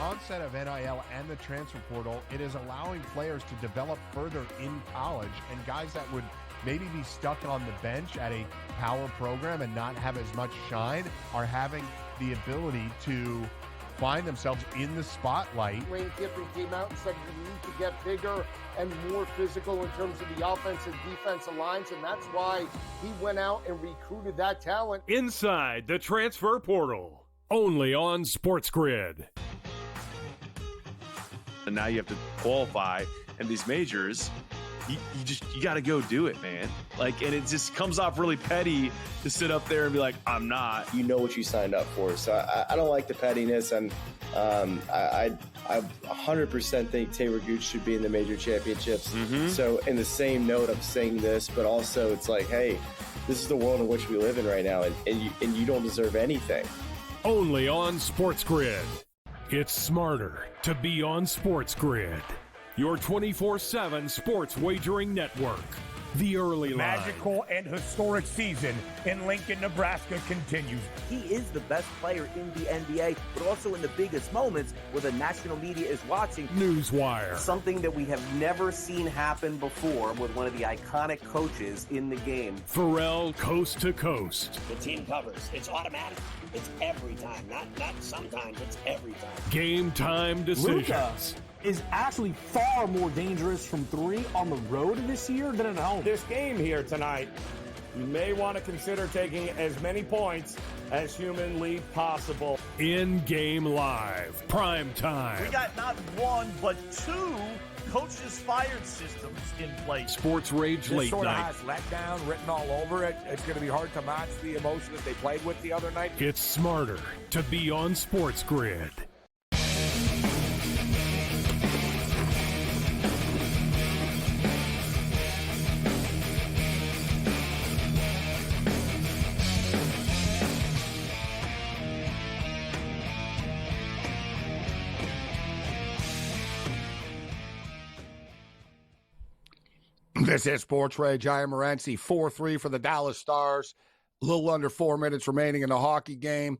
onset of NIL and the transfer portal, it is allowing players to develop further in college, and guys that would maybe be stuck on the bench at a power program and not have as much shine are having the ability to find themselves in the spotlight. Lane Kiffin came out and said we need to get bigger and more physical in terms of the offensive defensive lines, and that's why he went out and recruited that talent. Inside the transfer portal, only on SportsGrid. And now you have to qualify in these majors. You got to go do it, man. Like, and it just comes off really petty to sit up there and be like, I'm not. You know what you signed up for. So I don't like the pettiness, and I 100% think Taylor Gooch should be in the major championships. Mm-hmm. So in the same note, I'm saying this, but also it's like, hey, this is the world in which we live in right now, and you don't deserve anything. Only on SportsGrid. It's smarter to be on SportsGrid. Your 24/7 sports wagering network. The early line. Magical and historic season in Lincoln, Nebraska continues. He is the best player in the NBA, but also in the biggest moments where the national media is watching. Newswire. Something that we have never seen happen before with one of the iconic coaches in the game. Pharrell coast to coast. The team covers. It's automatic. It's every time. Not sometimes. It's every time. Game time decisions. Luka is actually far more dangerous from three on the road this year than at home. This game here tonight, you may want to consider taking as many points as humanly possible. In-game live. Prime time. We got not one, but two coaches fired systems in place. SportsRage late sort of night. has letdown written all over it. It's going to be hard to match the emotion that they played with the other night. It's smarter to be on SportsGrid. This is SportsRage. I am Morency. 4-3 for the Dallas Stars. A little under 4 minutes remaining in the hockey game.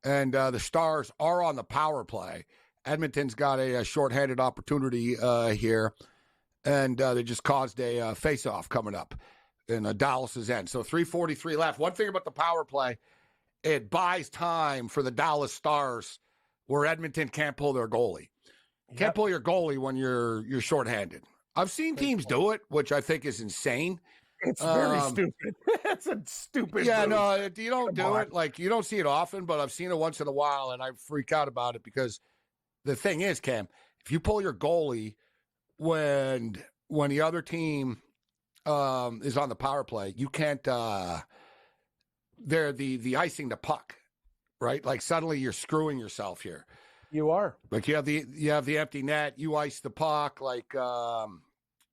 And the Stars are on the power play. Edmonton's got a shorthanded opportunity here. And they just caused a face-off coming up in Dallas's end. So 3:43 left. One thing about the power play, it buys time for the Dallas Stars where Edmonton can't pull their goalie. Can't pull your goalie when you're shorthanded. I've seen teams do it, which I think is insane. It's very stupid. It's a stupid move. No, you don't do it. Like, you don't see it often, but I've seen it once in a while, and I freak out about it because the thing is, Cam, if you pull your goalie when the other team is on the power play, you can't they're the icing the puck, right? Like, suddenly you're screwing yourself here. You are. Like, you have the empty net, you ice the puck, like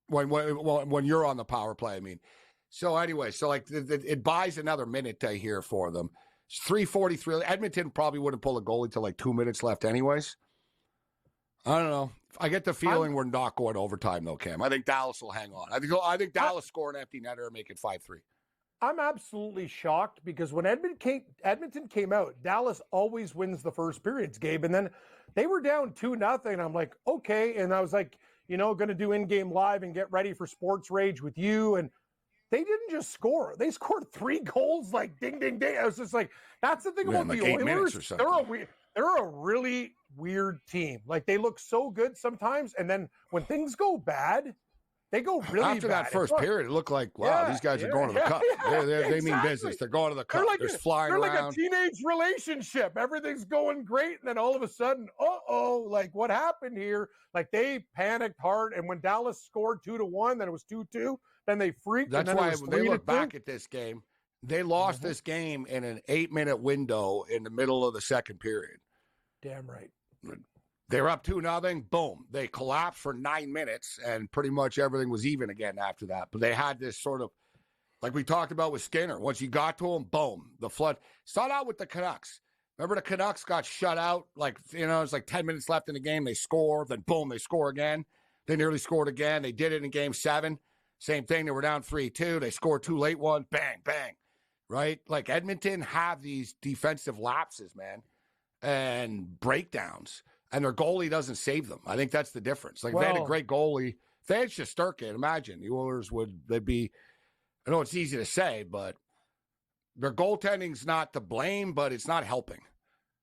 when you're on the power play, I mean. So anyway, it buys another minute here for them. It's 3:43. Edmonton probably wouldn't pull a goalie till like 2 minutes left anyways. I don't know. I get the feeling we're not going overtime though, Cam. I think Dallas will hang on. I think Dallas score an empty netter and make it 5-3. I'm absolutely shocked because when Edmonton came out, Dallas always wins the first periods, Gabe. And then they were down 2-0. I'm like, okay. And I was like, going to do in-game live and get ready for SportsRage with you. And they didn't just score. They scored 3 goals, like ding, ding, ding. I was just like, that's the thing about like the 8 minutes Oilers. or something. They're a really weird team. Like, they look so good sometimes. And then when things go bad, they go really bad. After that first period, it looked like, wow, these guys are going to the cup. They mean business. They're going to the cup. They're flying around. They're like a teenage relationship. Everything's going great. And then all of a sudden, like, what happened here? Like, they panicked hard. And when Dallas scored 2-1, then it was 2-2. Then they freaked. That's and then why it was when they look 3-2. back at this game, they lost this game in an 8-minute window in the middle of the second period. Damn right. They were up 2-0. Boom. They collapsed for 9 minutes, and pretty much everything was even again after that. But they had this sort of, like we talked about with Skinner. Once you got to him, boom, the flood. Start out with the Canucks. Remember the Canucks got shut out? Like, it's like 10 minutes left in the game. They score. Then, boom, they score again. They nearly scored again. They did it in Game 7. Same thing. They were down 3-2. They scored 2 late ones. Bang, bang. Right? Like, Edmonton have these defensive lapses, man, and breakdowns. and their goalie doesn't save them. I think that's the difference. Like, if they had a great goalie, if they had Shesterkin, imagine the Oilers they'd be, I know it's easy to say, but their goaltending's not to blame, but it's not helping.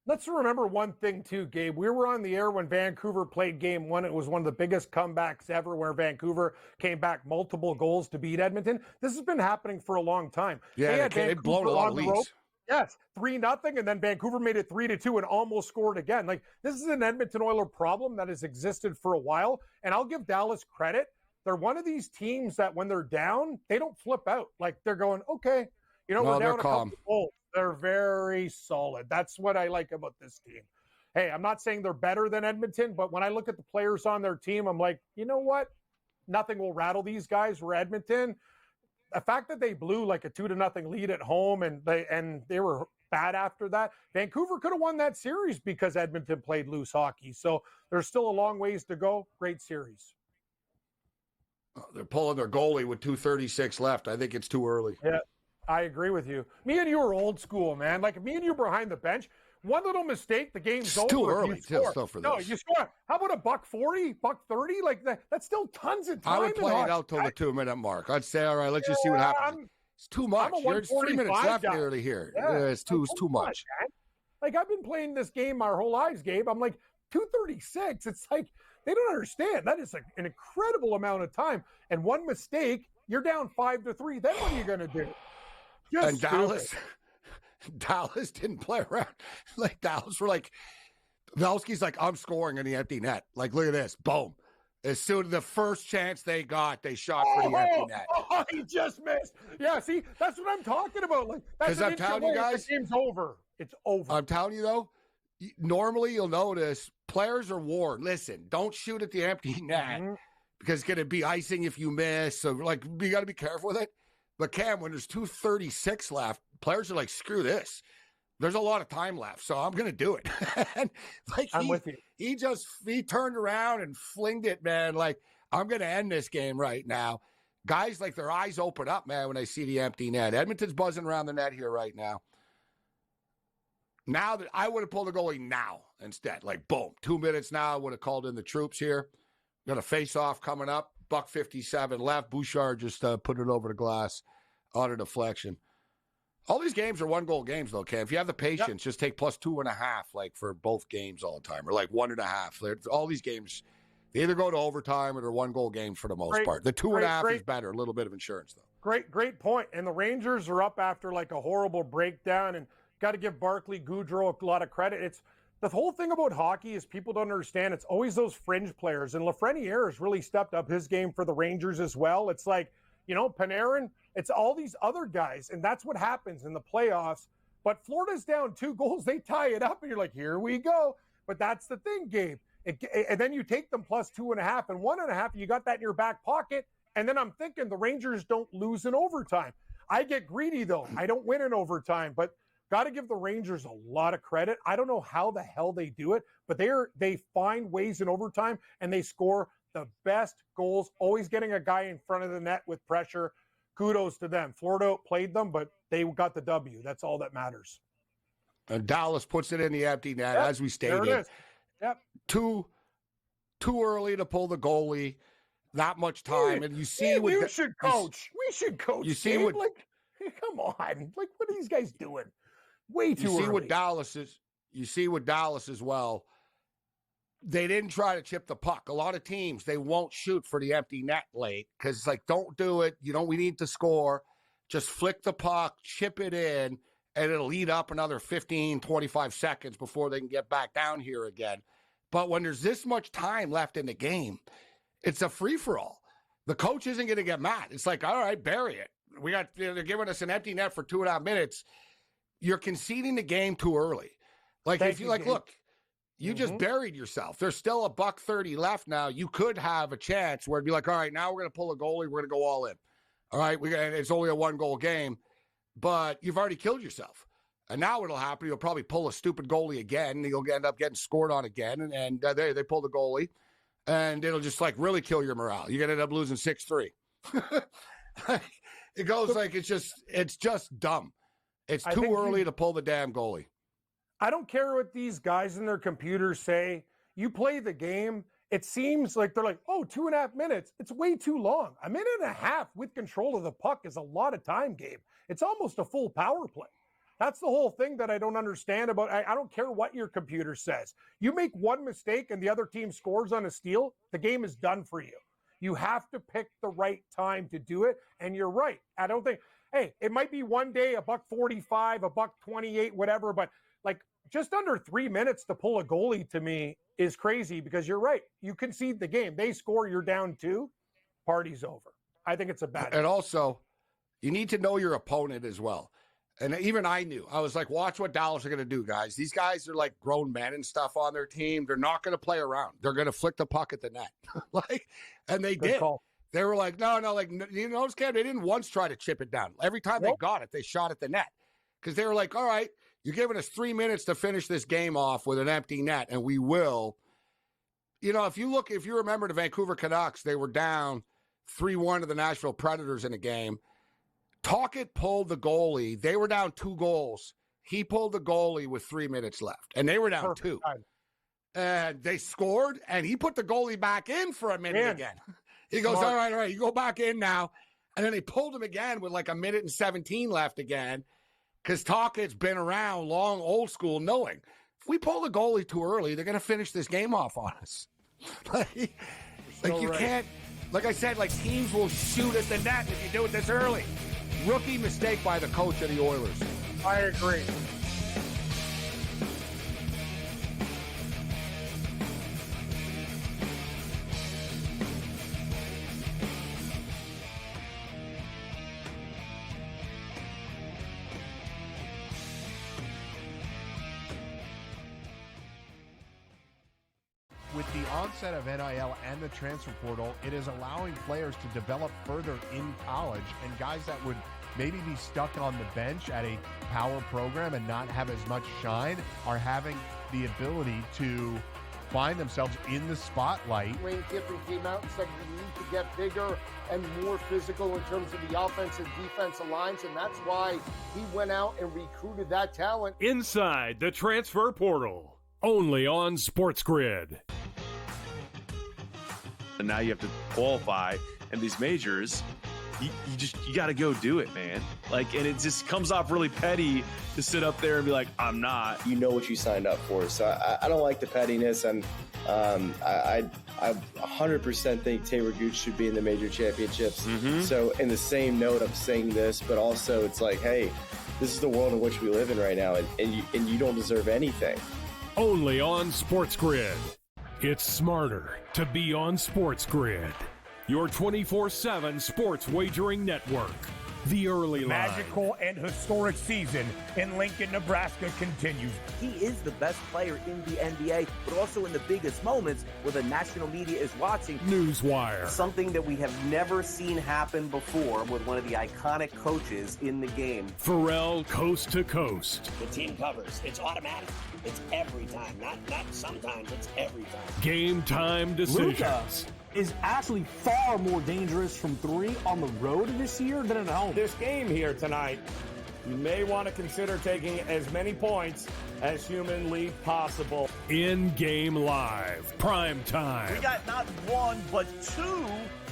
Let's remember one thing, too, Gabe. We were on the air when Vancouver played Game 1. It was one of the biggest comebacks ever where Vancouver came back multiple goals to beat Edmonton. This has been happening for a long time. Yeah, they've blown a lot of leads. Yes, 3-0, and then Vancouver made it 3-2 and almost scored again. Like, this is an Edmonton Oiler problem that has existed for a while, and I'll give Dallas credit. They're one of these teams that when they're down, they don't flip out. Like, they're going, okay, we're down a couple goals. They're very solid. That's what I like about this team. Hey, I'm not saying they're better than Edmonton, but when I look at the players on their team, I'm like, you know what? Nothing will rattle these guys. We're Edmonton. The fact that they blew like a 2-0 lead at home and they were bad after that, Vancouver could have won that series because Edmonton played loose hockey. So there's still a long ways to go. Great series. They're pulling their goalie with 2:36 left. I think it's too early. Yeah. I agree with you. Me and you are old school, man. Like, me and you behind the bench. One little mistake, the game's over. Too early still for this. No, you score. How about $1.40, $1.30? Like that's still tons of time. I would play it out till the 2-minute mark. I'd say, all right, let's just see what happens. It's too much. There's 3 minutes left nearly here. Yeah, it's too much. Like, I've been playing this game our whole lives, Gabe. I'm like, 2:36. It's like, they don't understand. That is an incredible amount of time. And one mistake, you're down 5-3. Then what are you going to do? And Dallas didn't play around. Like, Dallas were like, Velski's like, I'm scoring in the empty net. Like, look at this. Boom. As soon as the first chance they got, they shot for the empty net. Oh, he just missed. Yeah, see, that's what I'm talking about. Like, that's I'm telling you guys, the game's over. It's over. I'm telling you, though, normally you'll notice players are warned. Listen, don't shoot at the empty net because it's going to be icing if you miss. So, like, you got to be careful with it. But Cam, when there's 2:36 left, players are like, screw this. There's a lot of time left, so I'm going to do it. And like, I'm with you. He turned around and flinged it, man. Like, I'm going to end this game right now. Guys, like, their eyes open up, man, when they see the empty net. Edmonton's buzzing around the net here right now. Now that I would have pulled the goalie now instead. Like, boom, 2 minutes now. I would have called in the troops here. Got a face-off coming up. $1.57 left. Bouchard just put it over the glass on a deflection. All these games are 1-goal games, though, Cam. If you have the patience, just take plus 2.5, like, for both games all the time, or like 1.5. All these games, they either go to overtime or they're 1-goal games for the most part. The 2.5 is better. A little bit of insurance, though. Great point. And the Rangers are up after like a horrible breakdown, and got to give Barclay Goodrow a lot of credit. It's the whole thing about hockey is people don't understand. It's always those fringe players. And Lafreniere has really stepped up his game for the Rangers as well. It's like, Panarin, it's all these other guys. And that's what happens in the playoffs. But Florida's down 2 goals. They tie it up. And you're like, here we go. But that's the thing, Gabe. And then you take them plus 2.5 and 1.5. You got that in your back pocket. And then I'm thinking the Rangers don't lose in overtime. I get greedy, though. I don't win in overtime. But got to give the Rangers a lot of credit. I don't know how the hell they do it, but they find ways in overtime, and they score the best goals, always getting a guy in front of the net with pressure. Kudos to them. Florida played them, but they got the W. That's all that matters. And Dallas puts it in the empty net, as we stated. There it is. Yep. Too early to pull the goalie. That much time. And you see what we should coach. We should coach. You see what, like, come on. Like, what are these guys doing? Way too early. You see what Dallas as well. They didn't try to chip the puck. A lot of teams, they won't shoot for the empty net late because it's like, don't do it. We need to score. Just flick the puck, chip it in, and it'll eat up another 15, 25 seconds before they can get back down here again. But when there's this much time left in the game, it's a free-for-all. The coach isn't going to get mad. It's like, all right, bury it. They're giving us an empty net for 2.5 minutes. You're conceding the game too early. Like, look, you just buried yourself. There's still $1.30 left now. You could have a chance where it'd be like, all right, now we're going to pull a goalie. We're going to go all in. All right, it's only a 1-goal game, but you've already killed yourself. And now what'll happen, you'll probably pull a stupid goalie again. And you'll end up getting scored on again. And they pull the goalie. And it'll just, like, really kill your morale. You're going to end up losing 6-3. It goes like it's just dumb. It's too early to pull the damn goalie. I don't care what these guys in their computers say. you play the game, it seems like they're like, oh, 2.5 minutes. It's way too long. 1.5 minutes with control of the puck is a lot of time, Gabe. It's almost a full power play. That's the whole thing that I don't understand about. I don't care what your computer says. You make one mistake and the other team scores on a steal, the game is done for you. You have to pick the right time to do it. And you're right. I don't think, hey, it might be one day $1.45, $1.28, whatever, but like just under 3 minutes to pull a goalie to me is crazy because you're right. You concede the game. They score, you're down 2, party's over. I think it's a bad. And also, you need to know your opponent as well. And even I knew. I was like, watch what Dallas are going to do, guys. These guys are like grown men and stuff on their team. They're not going to play around. They're going to flick the puck at the net. And they did. Call. They were like, no, like, you know, they didn't once try to chip it down. Every time they got it, they shot at the net. Because they were like, all right, you're giving us 3 minutes to finish this game off with an empty net, and we will. You know, if you remember the Vancouver Canucks, they were down 3-1 to the Nashville Predators in a game. Tocchet pulled the goalie. They were down 2 goals. He pulled the goalie with 3 minutes left, and they were down 2. And they scored, and he put the goalie back in for a minute again. He goes, all right, you go back in now. And then they pulled him again with like 1:17 left again because Tocchet's been around long, old school, knowing if we pull the goalie too early, they're going to finish this game off on us. Can't, like I said, like teams will shoot at the net if you do it this early. Rookie mistake by the coach of the Oilers. I agree. With the onset of NIL and the transfer portal, it is allowing players to develop further in college, and guys that would maybe be stuck on the bench at a power program and not have as much shine are having the ability to find themselves in the spotlight. Lane Kiffin came out and said we need to get bigger and more physical in terms of the offensive defensive lines, and that's why he went out and recruited that talent. Inside the transfer portal, only on SportsGrid. And now you have to qualify, and these majors, you got to go do it, man. Like, and it just comes off really petty to sit up there and be like, I'm not. You know what you signed up for. So I don't like the pettiness, and I 100% think Taylor Gooch should be in the major championships. Mm-hmm. So in the same note, I'm saying this, but also it's like, hey, this is the world in which we live in right now, and you don't deserve anything. Only on SportsGrid. It's smarter to be on SportsGrid. Your 24/7 sports wagering network. The early line. Magical and historic season in Lincoln, Nebraska continues. He is the best player in the NBA, but also in the biggest moments where the national media is watching. Newswire. Something that we have never seen happen before with one of the iconic coaches in the game. Pharrell coast to coast. The team covers. It's automatic. It's every time. Not sometimes. It's every time. Game time decisions. Luka is actually far more dangerous from 3 on the road this year than at home. This game here tonight, you may want to consider taking as many points as humanly possible. In-game live. Prime time. We got not 1, but 2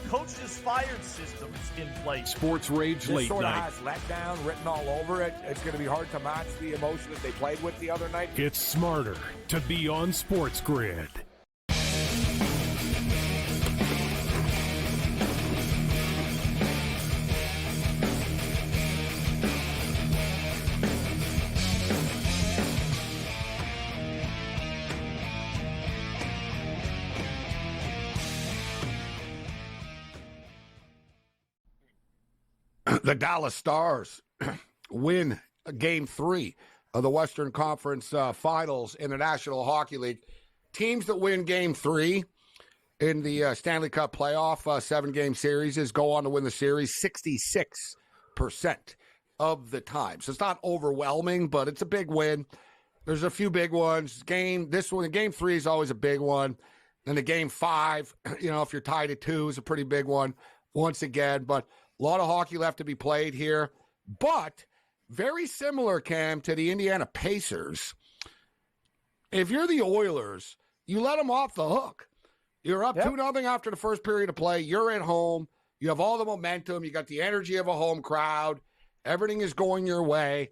coaches fired systems in place. SportsRage late sort night. of has letdown written all over it. It's going to be hard to match the emotion that they played with the other night. It's smarter to be on SportsGrid. The Dallas Stars win Game 3 of the Western Conference Finals in the National Hockey League. Teams that win Game 3 in the Stanley Cup playoff 7-game series go on to win the series 66% of the time. So it's not overwhelming, but it's a big win. There's a few big ones. Game 3 is always a big one. And the Game 5, if you're tied at 2, is a pretty big one once again. But a lot of hockey left to be played here, but very similar, Cam, to the Indiana Pacers. If you're the Oilers, you let them off the hook. You're up 2-0 after the first period of play. You're at home. You have all the momentum. You got the energy of a home crowd. Everything is going your way.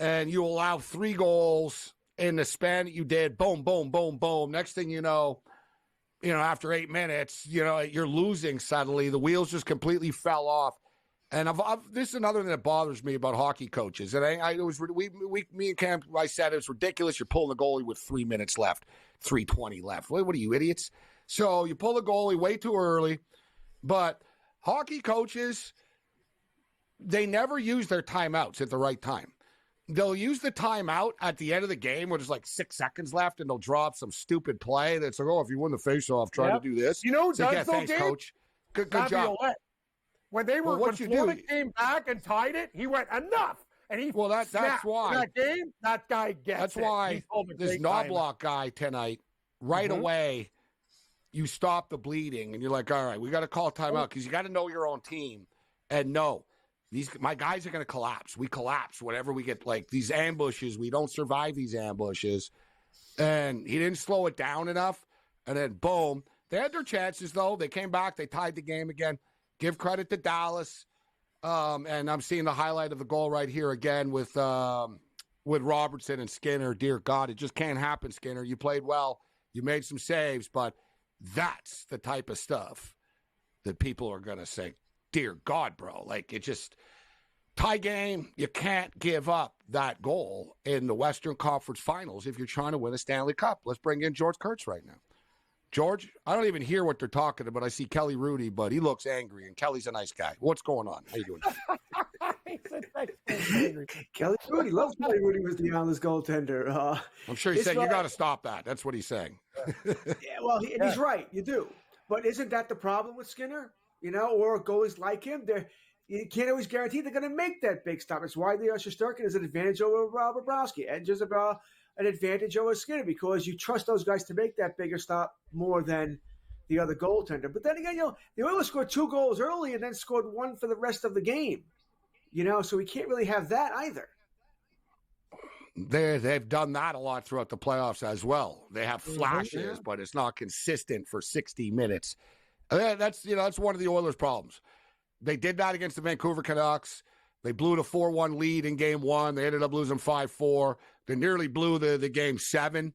And you allow 3 goals in the span that you did. Boom, boom, boom, boom. Next thing you know, after 8 minutes, you're losing suddenly. The wheels just completely fell off. And this is another thing that bothers me about hockey coaches. And me and Cam, I said it was ridiculous. You're pulling the goalie with 3 minutes left, 3:20 left. What are you, idiots? So you pull the goalie way too early. But hockey coaches, they never use their timeouts at the right time. They'll use the timeout at the end of the game where there's like 6 seconds left, and they'll draw up some stupid play that's like, if you win the faceoff, try to do this. Thanks, coach. Good job. When Florida came back and tied it, he went, enough. And he that's why. That game, that guy gets That's it. why this Knobloch guy tonight, right away, you stop the bleeding, and you're like, all right, we got to call timeout because you got to know your own team. And no, my guys are going to collapse. We collapse whenever we get like these ambushes. We don't survive these ambushes. And he didn't slow it down enough. And then, boom. They had their chances, though. They came back. They tied the game again. Give credit to Dallas. And I'm seeing the highlight of the goal right here again with Robertson and Skinner. Dear God, it just can't happen, Skinner. You played well. You made some saves, but that's the type of stuff that people are going to say, dear God, bro. Like, it just tie game. You can't give up that goal in the Western Conference Finals if you're trying to win a Stanley Cup. Let's bring in George Kurtz right now. George, I don't even hear what they're talking about. I see Kelly Rudy, but he looks angry, and Kelly's a nice guy. What's going on? How you doing? Kelly Rudy loves Kelly Rudy was the Islanders goaltender. I'm sure he's saying, you got to stop that. That's what he's saying. He's right. You do. But isn't that the problem with Skinner? Or goalies like him? You can't always guarantee they're going to make that big stop. It's why the Shesterkin is an advantage over Bobrovsky and just about an advantage over Skinner because you trust those guys to make that bigger stop more than the other goaltender. But then again, the Oilers scored 2 goals early and then scored 1 for the rest of the game. So we can't really have that either. They've done that a lot throughout the playoffs as well. They have flashes, but it's not consistent for 60 minutes. That's one of the Oilers' problems. They did that against the Vancouver Canucks. They blew the 4-1 lead in Game 1. They ended up losing 5-4. They nearly blew the Game 7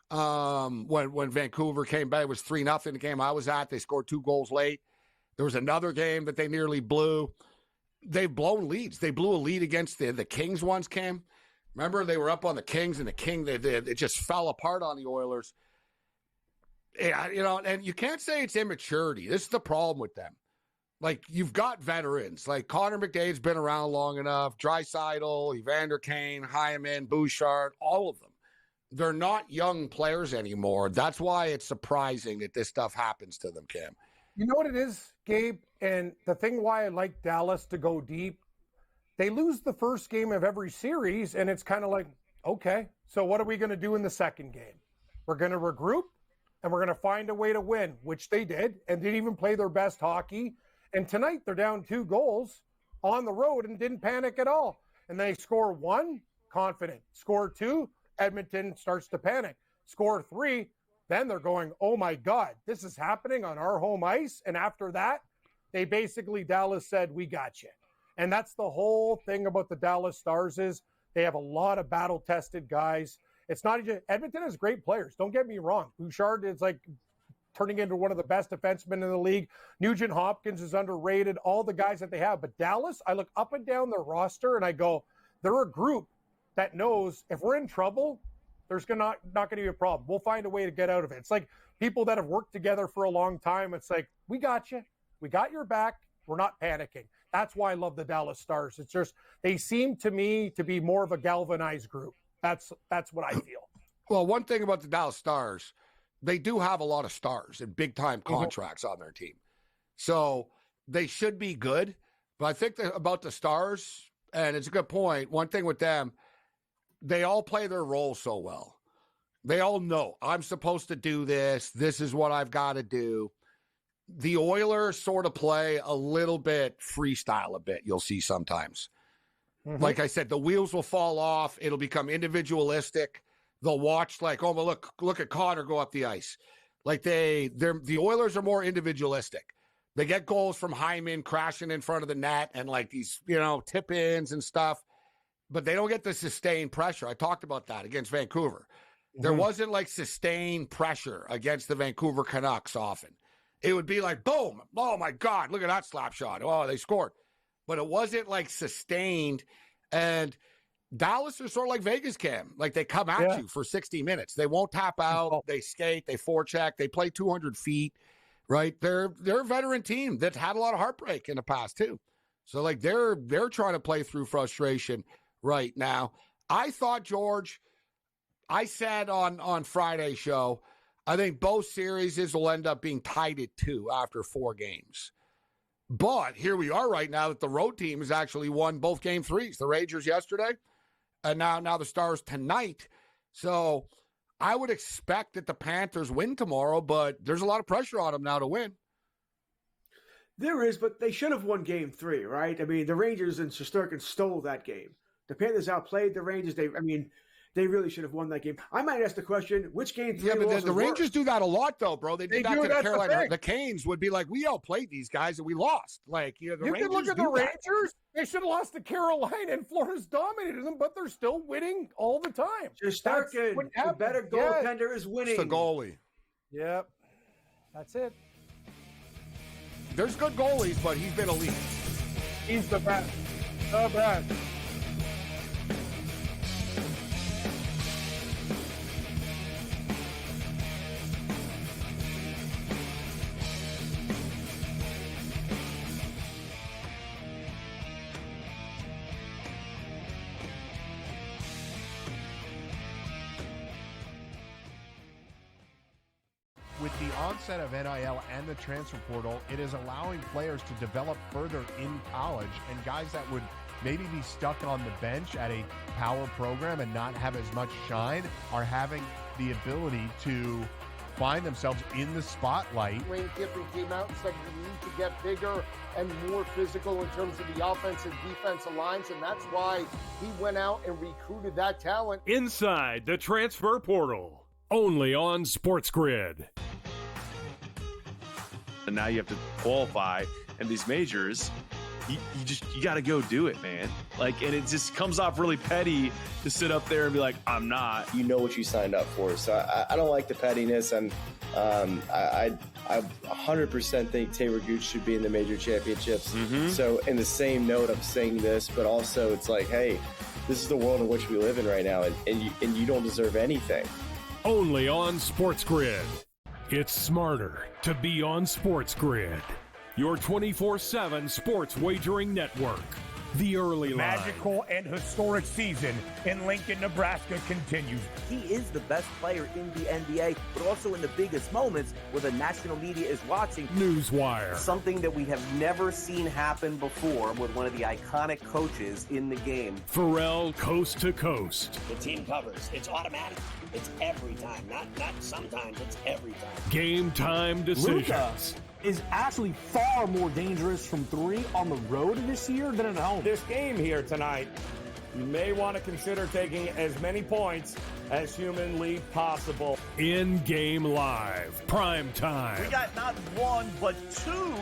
when Vancouver came back. It was 3-0 the game I was at. They scored 2 goals late. There was another game that they nearly blew. They've blown leads. They blew a lead against the Kings once, Cam. Remember, they were up on the Kings, and it just fell apart on the Oilers. And you can't say it's immaturity. This is the problem with them. Like, you've got veterans. Like, Connor McDade's been around long enough. Draisaitl, Evander Kane, Hyman, Bouchard, all of them. They're not young players anymore. That's why it's surprising that this stuff happens to them, Cam. You know what it is, Gabe? And the thing why I like Dallas to go deep, they lose the first game of every series, and it's kind of like, okay, so what are we going to do in the second game? We're going to regroup, and we're going to find a way to win, which they did, and didn't even play their best hockey. And tonight they're down 2 goals on the road and didn't panic at all. And they score 1, confident. Score 2, Edmonton starts to panic. Score 3, then they're going, oh my God, this is happening on our home ice. And after that, Dallas said, we got you. And that's the whole thing about the Dallas Stars is they have a lot of battle-tested guys. It's not just, Edmonton has great players. Don't get me wrong. Bouchard is like turning into one of the best defensemen in the league. Nugent Hopkins is underrated, all the guys that they have. But Dallas, I look up and down their roster and I go, they're a group that knows if we're in trouble, there's not going to be a problem. We'll find a way to get out of it. It's like people that have worked together for a long time. It's like, we got you. We got your back. We're not panicking. That's why I love the Dallas Stars. It's just, they seem to me to be more of a galvanized group. That's what I feel. Well, one thing about the Dallas Stars, they do have a lot of stars and big-time contracts on their team. So they should be good. But I think about the Stars, and it's a good point, one thing with them, they all play their role so well. They all know, I'm supposed to do this. This is what I've got to do. The Oilers sort of play a little bit freestyle a bit, you'll see sometimes. Like I said, the wheels will fall off. It'll become individualistic. they'll watch like, oh, but look at Connor go up the ice. Like the Oilers are more individualistic. They get goals from Hyman crashing in front of the net and like these, tip-ins and stuff, but they don't get the sustained pressure. I talked about that against Vancouver. There wasn't like sustained pressure against the Vancouver Canucks often. It would be like, boom, oh my God, look at that slap shot. Oh, they scored. But it wasn't like sustained. And Dallas is sort of like Vegas, Cam. Like they come at you for 60 minutes. They won't tap out. They skate. They forecheck. They play 200 feet, right? They're a veteran team that's had a lot of heartbreak in the past too. So like they're trying to play through frustration right now. I thought, George, I said on Friday's show, I think both series will end up being tied at 2 after 4 games. But here we are right now that the road team has actually won both game 3s. The Rangers yesterday, and now the Stars tonight. So I would expect that the Panthers win tomorrow, but there's a lot of pressure on them now to win. There is, but they should have won game 3, right? I mean, the Rangers and Shesterkin stole that game. The Panthers outplayed the Rangers. They really should have won that game. I might ask the question, which game 3 Yeah, but the Rangers do that a lot, though, bro. They did that to the Carolina. The Canes would be like, we outplayed these guys and we lost. Like, the Rangers can look at the Rangers. They should have lost to Carolina, and Florida's dominated them, but they're still winning all the time. Shesterkin, the better goaltender is winning. It's the goalie. Yep. That's it. There's good goalies, but he's been elite. He's the best. The best. With the onset of NIL and the transfer portal, it is allowing players to develop further in college, and guys that would maybe be stuck on the bench at a power program and not have as much shine are having the ability to find themselves in the spotlight. Lane Kiffin came out and said we need to get bigger and more physical in terms of the offensive defensive lines, and that's why he went out and recruited that talent. Inside the transfer portal, only on SportsGrid. And now you have to qualify, and these majors, you got to go do it, man. Like, and it just comes off really petty to sit up there and be like, I'm not. You know what you signed up for. So I don't like the pettiness, and I 100% think Taylor Gooch should be in the major championships. So in the same note, I'm saying this, but also it's like, hey, this is the world in which we live in right now, and you don't deserve anything. Only on SportsGrid. It's smarter to be on SportsGrid. Your 24/7 sports wagering network. The early line. Magical and historic season in Lincoln, Nebraska continues. He is the best player in the NBA, but also in the biggest moments where the national media is watching. Newswire. Something that we have never seen happen before with one of the iconic coaches in the game. Pharrell coast to coast. The team covers. It's automatic. It's every time. Not sometimes. It's every time. Game time decisions. Luka is actually far more dangerous from 3 on the road this year than at home. This game here tonight, you may want to consider taking as many points as humanly possible. In-game live. Prime time. We got not 1, but 2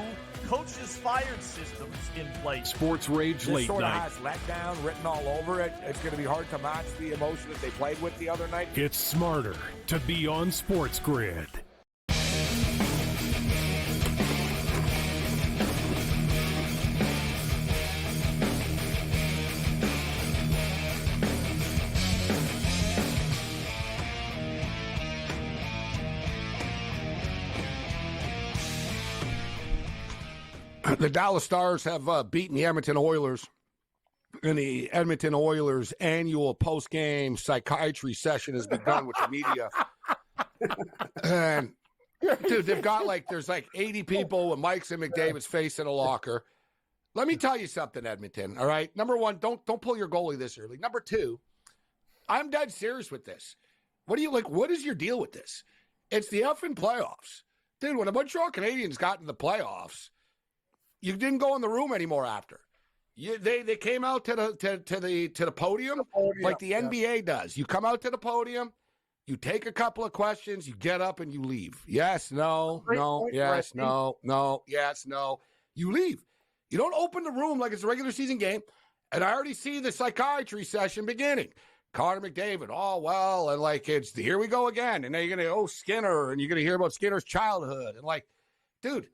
coaches fired systems in place. SportsRage late sort of night. has letdown written all over it. It's going to be hard to match the emotion that they played with the other night. It's smarter to be on SportsGrid. The Dallas Stars have beaten the Edmonton Oilers in the Edmonton Oilers annual post-game psychiatry session has begun with the media. And, dude, they've got there's 80 people with Mike's and McDavid's face in a locker. Let me tell you something, Edmonton, all right? Number one, don't pull your goalie this early. Number two, I'm dead serious with this. What is your deal with this? It's the effing playoffs. Dude, when the Montreal Canadiens got in the playoffs, you didn't go in the room anymore after. They came out to the podium like the NBA does. You come out to the podium, You take a couple of questions, you get up and you leave. Yes, no, no, yes, right. no, yes, no. You leave. You don't open the room like it's a regular season game. And I already see the psychiatry session beginning. Connor McDavid, oh, well, and like it's here we go again. And then you're going to, Skinner, and you're going to hear about Skinner's childhood. And like, dude,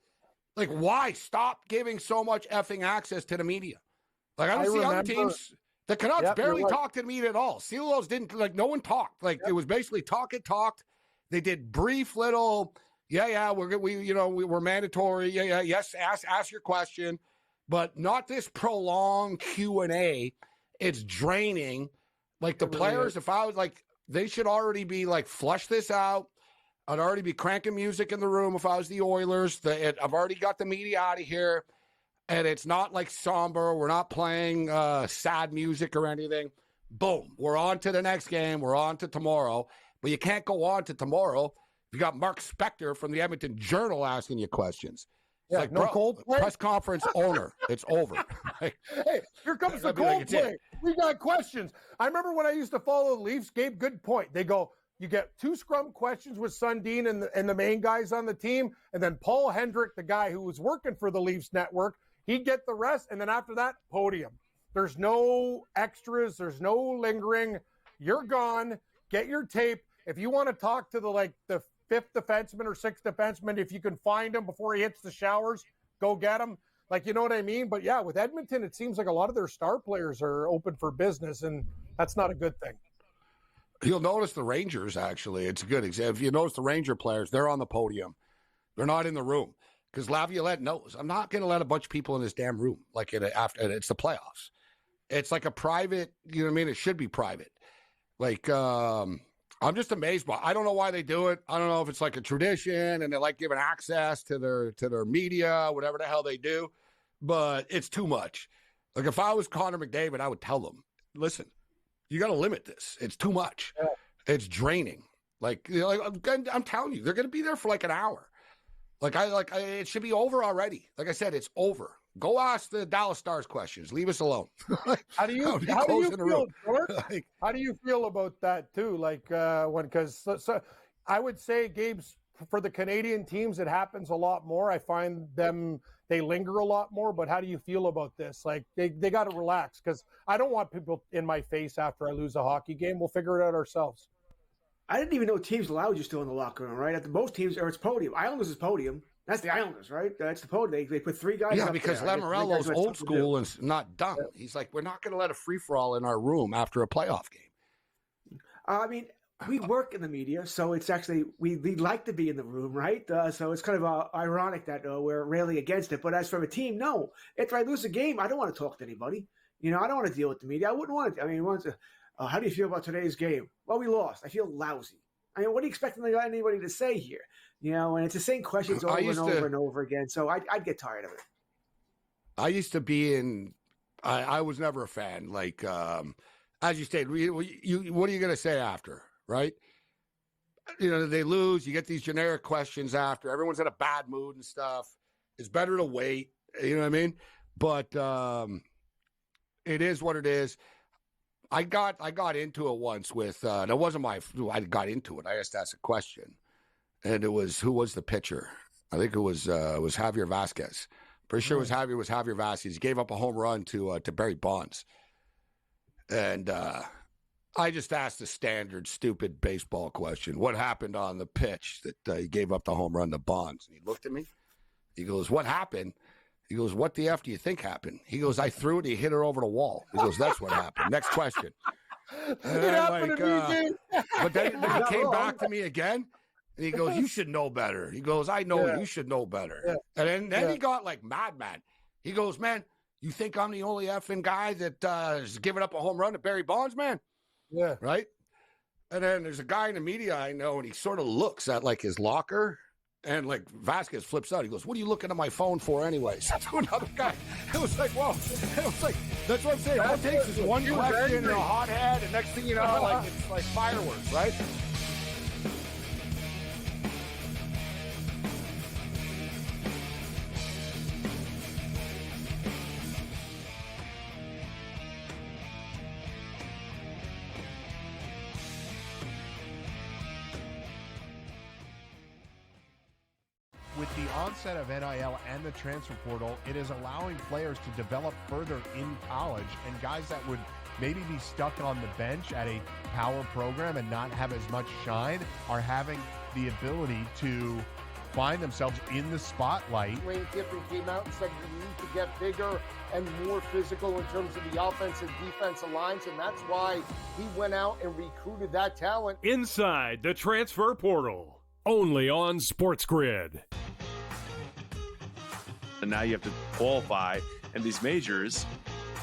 like why stop giving so much effing access to the media? Like I don't see other teams. The Canucks barely talked to the media at all. Sealos didn't, like no one talked. Like it was basically talked. They did brief little, we're mandatory. Yes, ask your question. But not this prolonged Q&A. It's draining. Like the players, if I was like, they should already be like, flush this out. I'd already be cranking music in the room if I was the Oilers. I've already got the media out of here. And it's not like somber. We're not playing sad music or anything. Boom. We're on to the next game. We're on to tomorrow. But you can't go on to tomorrow. You got Mark Spector from the Edmonton Journal asking you questions. It's like, no Coldplay? Press conference owner. It's over. Like, hey, here comes the Coldplay. We got questions. I remember when I used to follow the Leafs, Gabe, good point. They go, you get 2 scrum questions with Sundin and the main guys on the team, and then Paul Hendrick, the guy who was working for the Leafs network, he'd get the rest, and then after that, podium. There's no extras. There's no lingering. You're gone. Get your tape. If you want to talk to the 5th defenseman or 6th defenseman, if you can find him before he hits the showers, go get him. Like, you know what I mean? But, yeah, with Edmonton, it seems like a lot of their star players are open for business, and that's not a good thing. You'll notice the Rangers, actually. It's a good example. If you notice the Ranger players, they're on the podium. They're not in the room. Because Laviolette knows, I'm not going to let a bunch of people in this damn room. Like after it's the playoffs. It's like a private, you know what I mean? It should be private. Like, I'm just amazed by. I don't know why they do it. I don't know if it's like a tradition and they like giving access to their media, whatever the hell they do. But it's too much. Like if I was Connor McDavid, I would tell them, listen, you got to limit this. It's too much. Yeah. It's draining. Like, you know, I'm telling you, they're going to be there for like an hour. It should be over already. Like I said, it's over. Go ask the Dallas Stars questions. Leave us alone. How do you feel, George? How do you feel about that too? Because I would say, Gabe's, for the Canadian teams, it happens a lot more. I find they linger a lot more. But how do you feel about this? Like they got to relax, because I don't want people in my face after I lose a hockey game. We'll figure it out ourselves. I didn't even know teams allowed you still in the locker room, right? At most teams, or it's podium. Islanders is podium. That's the Islanders, right? That's the podium. They put 3 guys. Yeah, because Lamoriello's old school and not dumb. He's like, we're not going to let a free for all in our room after a playoff game. I mean, we work in the media, so it's actually we like to be in the room, right? So it's kind of ironic that we're rarely against it. But as from a team, no. If I lose a game, I don't want to talk to anybody. You know, I don't want to deal with the media. I wouldn't want to. I mean, how do you feel about today's game? Well, we lost. I feel lousy. I mean, what are you expecting anybody to say here? You know, and it's the same questions over and over again. So I'd get tired of it. I used to be I was never a fan. Like, as you stated, what are you going to say after, right? You know, they lose. You get these generic questions after. Everyone's in a bad mood and stuff. It's better to wait. You know what I mean? But it is what it is. I got into it once with it wasn't I got into it. I just asked a question, and it was, who was the pitcher? I think it was Javier Vasquez. Pretty sure it was Javier Vasquez. He gave up a home run to Barry Bonds, and I just asked the standard stupid baseball question: what happened on the pitch that he gave up the home run to Bonds? And he looked at me. He goes, "What happened?" He goes, "What the F do you think happened?" He goes, "I threw it. He hit her over the wall." He goes, "That's what happened." Next question. It happened to me, dude. But then he came back to me again, and he goes, "You should know better." He goes, "I know you should know better." Yeah. And then he got like madman. He goes, "Man, you think I'm the only effing guy that is giving up a home run to Barry Bonds, man?" Yeah. Right? And then there's a guy in the media I know, and he sort of looks at like his locker. And like Vasquez flips out. He goes, "What are you looking at my phone for anyways?" To another guy. It was like, whoa. It was like, that's what I'm saying. All it takes is one question and a hot head, and next thing you know, like it's like fireworks, right? onset of NIL and the transfer portal, it is allowing players to develop further in college, and guys that would maybe be stuck on the bench at a power program and not have as much shine are having the ability to find themselves in the spotlight. Lane Kiffin came out and said we need to get bigger and more physical in terms of the offensive defensive lines, and that's why he went out and recruited that talent. Inside the transfer portal, only on SportsGrid. And now you have to qualify, and these majors,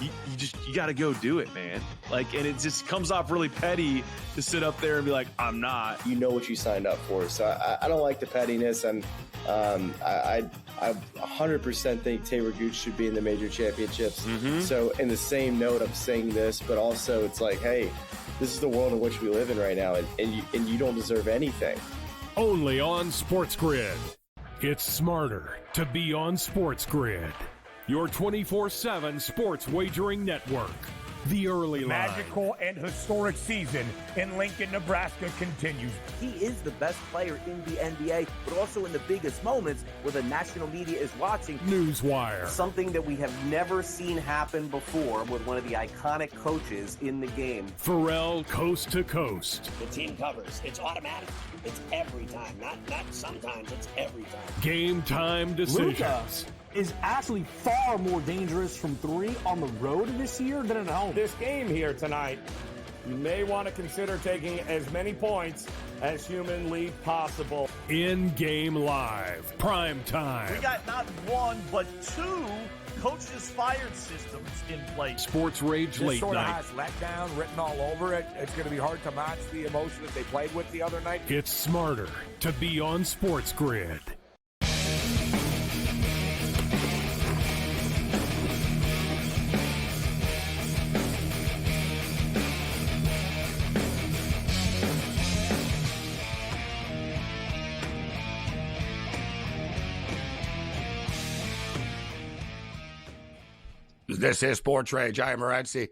you got to go do it, man. Like, and it just comes off really petty to sit up there and be like, I'm not. You know what you signed up for. So I don't like the pettiness, and I 100% think Taylor Gooch should be in the major championships. So in the same note, I'm saying this, but also it's like, hey, this is the world in which we live in right now, and you don't deserve anything. Only on SportsGrid. It's smarter to be on SportsGrid. Your 24/7 sports wagering network. The early line. Magical and historic season in Lincoln, Nebraska continues. He is the best player in the NBA, but also in the biggest moments where the national media is watching. Newswire. Something that we have never seen happen before with one of the iconic coaches in the game. Pharrell coast to coast. The team covers. It's automatic. It's every time. Not sometimes. It's every time. Game time decisions. Luka is actually far more dangerous from three on the road this year than at home. This game here tonight, you may want to consider taking as many points as humanly possible. In-game live. Prime time. We got not one, but two coaches fired systems in place. SportsRage late sort of night. has letdown written all over it. It's going to be hard to match the emotion that they played with the other night. It's smarter to be on SportsGrid. This is SportsRage. I am Morency.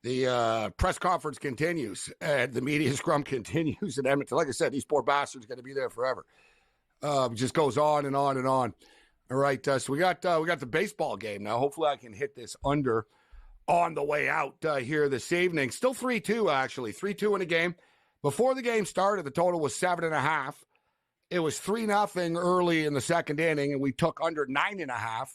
The press conference continues, and the media scrum continues in Edmonton. Like I said, these poor bastards are going to be there forever. Just goes on and on and on. All right, so we got the baseball game now. Hopefully, I can hit this under on the way out here this evening. Still 3-2, actually. 3-2 in a game. Before the game started, the total was 7.5. It was 3-0 early in the second inning, and we took under 9.5.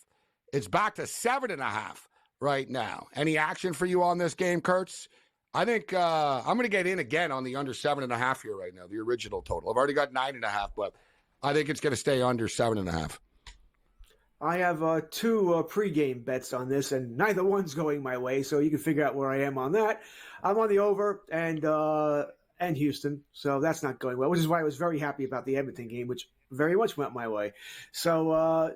It's back to 7.5 right now. Any action for you on this game, Kurtz? I think I'm going to get in again on the under 7.5 here right now, the original total. I've already got 9.5, but I think it's going to stay under 7.5. I have two pregame bets on this, and neither one's going my way, so you can figure out where I am on that. I'm on the over and Houston, so that's not going well, which is why I was very happy about the Edmonton game, which very much went my way. So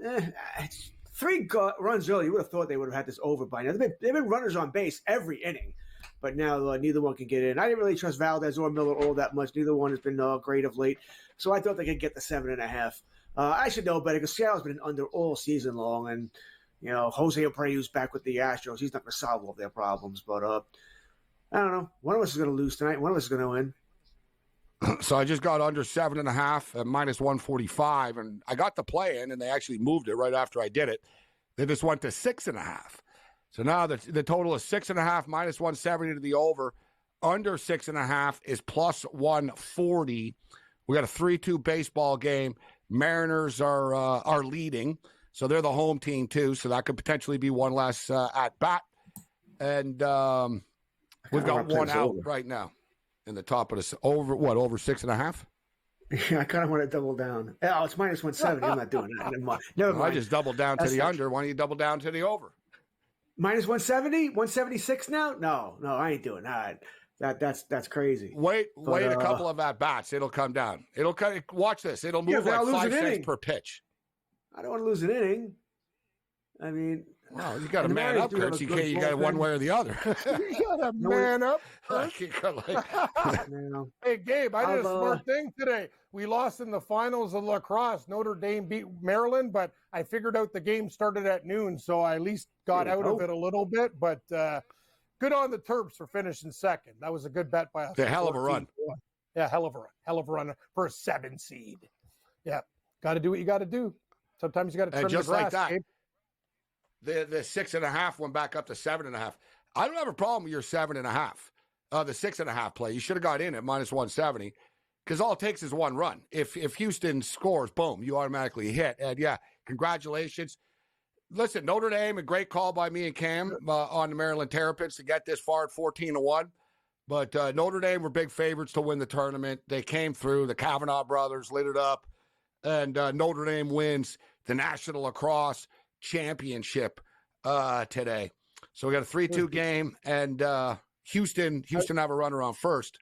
3 runs early, you would have thought they would have had this over by now. They've been runners on base every inning, but now neither one can get in. I didn't really trust Valdez or Miller all that much. Neither one has been great of late, so I thought they could get the 7.5. I should know better because Seattle's been under all season long, and Jose Abreu's back with the Astros. He's not going to solve all their problems, but I don't know. One of us is going to lose tonight. One of us is going to win. So I just got under 7.5 at minus 145, and I got the play in, and they actually moved it right after I did it. They just went to 6.5. So now the total is 6.5 minus 170 to the over. Under 6.5 is plus 140. We got a 3-2 baseball game. Mariners are leading, so they're the home team too. So that could potentially be one less at bat, and we've got one out right now. In the top of this, over 6.5? Yeah, I kind of want to double down. Oh, it's minus 170. I'm not doing that. Never mind. I just doubled down to the under. Why don't you double down to the over? Minus 170? 176 now? No, I ain't doing that. That's crazy. Wait a couple of at bats. It'll come down. Watch this. It'll move like 5 cents per pitch. I don't want to lose an inning. I mean, wow, you got to man up, Kurt. You got one way or the other. You got to man up. Hey, Gabe, I did a smart thing today. We lost in the finals of lacrosse. Notre Dame beat Maryland, but I figured out the game started at noon, so I at least got out of it a little bit. But good on the Terps for finishing second. That was a good bet by us. A hell of a run. Yeah, hell of a run for a 7 seed. Yeah, got to do what you got to do. Sometimes you got to trim and just the grass, like that, Gabe. the 6.5 went back up to 7.5. I don't have a problem with your 7.5. The 6.5 play, you should have got in at minus 170 because all it takes is one run. If Houston scores, boom, you automatically hit. And yeah, congratulations. Listen, Notre Dame, a great call by me and Cam on the Maryland Terrapins to get this far at 14-1. But Notre Dame were big favorites to win the tournament. They came through. The Kavanaugh brothers lit it up. And Notre Dame wins the National Lacrosse Championship today. So we got a 3-2 game, and Houston have a runner on first.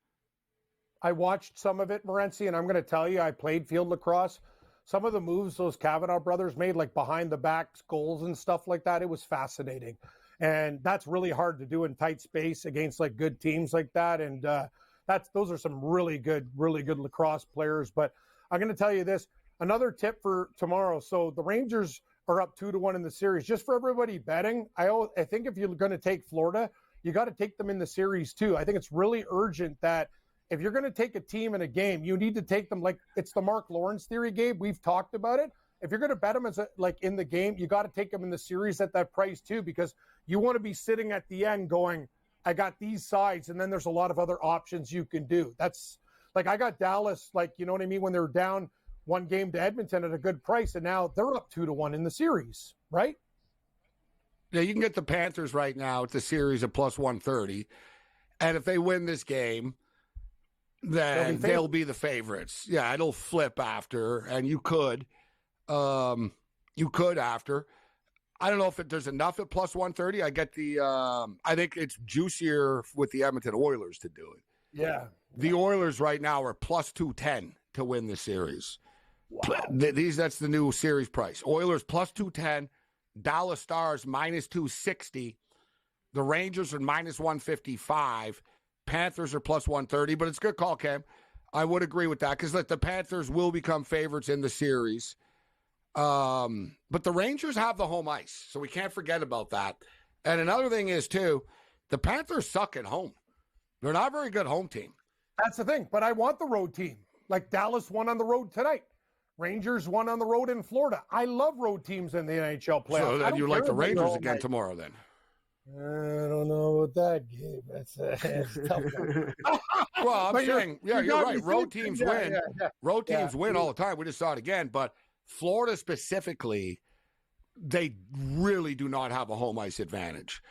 I watched some of it, Morency, and I'm going to tell you, I played field lacrosse. Some of the moves those Kavanaugh brothers made, like behind the back goals and stuff like that, it was fascinating. And that's really hard to do in tight space against like good teams like that. And those are some really good lacrosse players. But I'm going to tell you this, another tip for tomorrow. So the Rangers are up 2-1 in the series. Just for everybody betting, I think if you're going to take Florida, you got to take them in the series too. I think it's really urgent that if you're going to take a team in a game, you need to take them like it's the Mark Lawrence theory, Gabe. We've talked about it. If you're going to bet them as like in the game, you got to take them in the series at that price too, because you want to be sitting at the end going, I got these sides, and then there's a lot of other options you can do. That's like I got Dallas, like, you know what I mean, when they were down one game to Edmonton at a good price, and now they're up 2-1 in the series, right? Yeah, you can get the Panthers right now at the series at plus 130. And if they win this game, then they'll be the favorites. Yeah, it'll flip after, and you could after. I don't know if there's enough at plus 130. I get I think it's juicier with the Edmonton Oilers to do it. Yeah. The Oilers right now are plus 210 to win the series. Wow. That's the new series price. Oilers plus 210, Dallas Stars minus 260, the Rangers are minus 155, Panthers are plus 130, but it's a good call, Cam. I would agree with that because the Panthers will become favorites in the series. But the Rangers have the home ice, so we can't forget about that. And another thing is, too, the Panthers suck at home. They're not a very good home team. That's the thing, but I want the road team. Like Dallas won on the road tonight. Rangers won on the road in Florida. I love road teams in the NHL playoffs. So then you like the Rangers again tomorrow, then? I don't know about that, Gabe. That's tough. Well, I'm saying, you're right. Road teams win. Yeah. Road teams win all the time. We just saw it again. But Florida specifically, they really do not have a home ice advantage.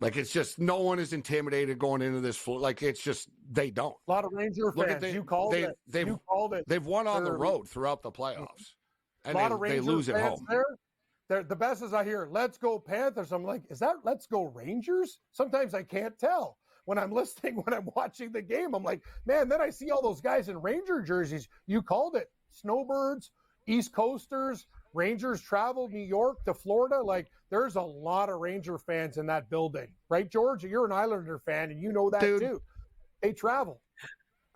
Like, it's just no one is intimidated going into this. Like, it's just they don't. A lot of Ranger fans. You called it. You called it. They've won on the road throughout the playoffs. And a lot of Ranger they lose at home. They're the best as I hear, let's go Panthers. I'm like, is that let's go Rangers? Sometimes I can't tell. When I'm listening, when I'm watching the game, I'm like, man, then I see all those guys in Ranger jerseys. You called it. Snowbirds, East Coasters, Rangers travel New York to Florida. Like, there's a lot of Ranger fans in that building, right, George? You're an Islander fan, and you know that too. They travel.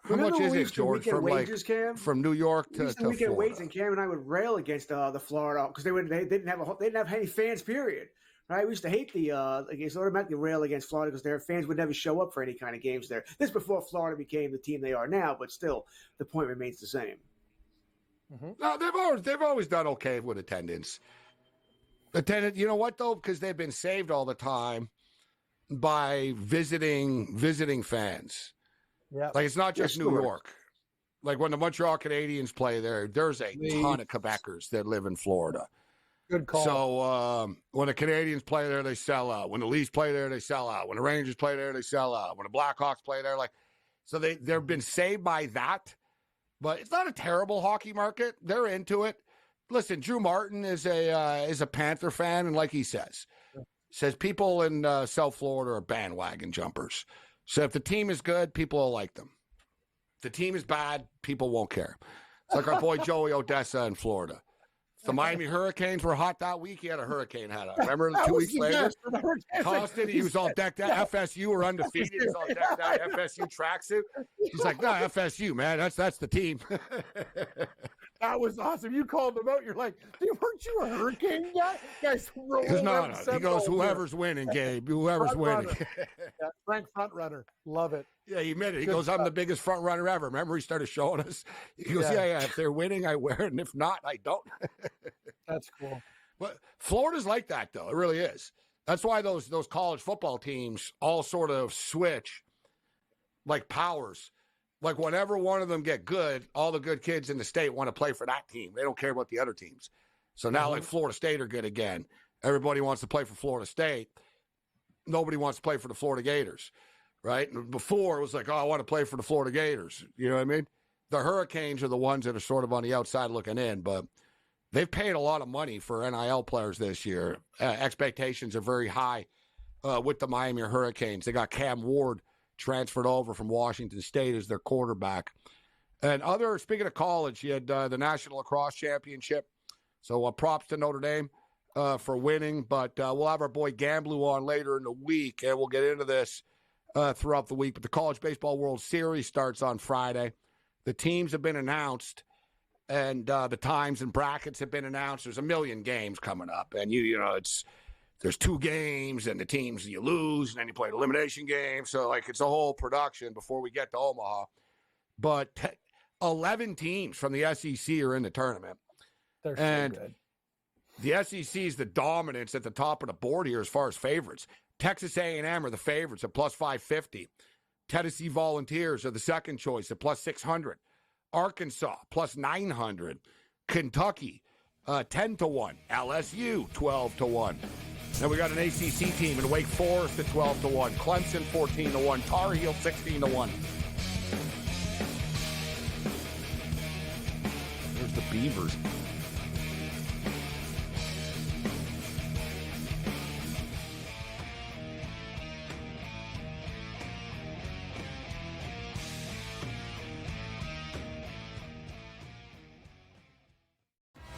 How much is it, George, from New York to weekend Florida? Wages, and Cam and I would rail against the Florida because they didn't have any fans. Period. Right? We used to hate against automatically rail against Florida because their fans would never show up for any kind of games there. This before Florida became the team they are now, but still, the point remains the same. Mm-hmm. No, they've always done okay with attendance. You know what though? Because they've been saved all the time by visiting fans. Yeah, like it's not just New York. Like when the Montreal Canadiens play there, there's a ton of Quebecers that live in Florida. Good call. So when the Canadiens play there, they sell out. When the Leafs play there, they sell out. When the Rangers play there, they sell out. When the Blackhawks play there, so they've been saved by that. But it's not a terrible hockey market. They're into it. Listen, Drew Martin is a Panther fan, and like he says people in South Florida are bandwagon jumpers. So if the team is good, people will like them. If the team is bad, people won't care. It's like our boy Joey Odessa in Florida. If the Miami Hurricanes were hot that week, he had a hurricane hat on. Remember 2 weeks later? Costin, he was all decked out. FSU were undefeated. He was all decked out. FSU tracksuit. He's like, no, FSU, man. That's the team. That was awesome. You called him out. You're like, dude, weren't you a Hurricane guy? Guys, No. He goes, whoever's winning, Gabe. Whoever's winning. Yeah, Frank front runner. Love it. Yeah, he admitted. He goes, I'm the biggest front runner ever. Remember, he started showing us. He goes, yeah. If they're winning, I wear it, and if not, I don't. That's cool. But Florida's like that, though. It really is. That's why those college football teams all sort of switch like powers. Like whenever one of them get good, all the good kids in the state want to play for that team. They don't care about the other teams. So now, like Florida State are good again. Everybody wants to play for Florida State. Nobody wants to play for the Florida Gators, right? And before, it was like, oh, I want to play for the Florida Gators. You know what I mean? The Hurricanes are the ones that are sort of on the outside looking in, but they've paid a lot of money for NIL players this year. Expectations are very high with the Miami Hurricanes. They got Cam Ward transferred over from Washington State as their quarterback. And speaking of college, you had the National Lacrosse Championship. So props to Notre Dame for winning. But we'll have our boy Gamblu on later in the week, and we'll get into this throughout the week. But the College Baseball World Series starts on Friday. The teams have been announced, and the times and brackets have been announced. There's a million games coming up, and there's 2 games, and the teams you lose, and then you play an elimination game. So, it's a whole production before we get to Omaha. But 11 teams from the SEC are in the tournament. They're so good. The SEC is the dominance at the top of the board here as far as favorites. Texas A&M are the favorites at plus 550. Tennessee Volunteers are the second choice at plus 600. Arkansas plus 900. Kentucky 10-1. LSU 12-1. Then we got an ACC team in Wake Forest at 12-1. Clemson 14-1. Tar Heel 16-1. There's the Beavers.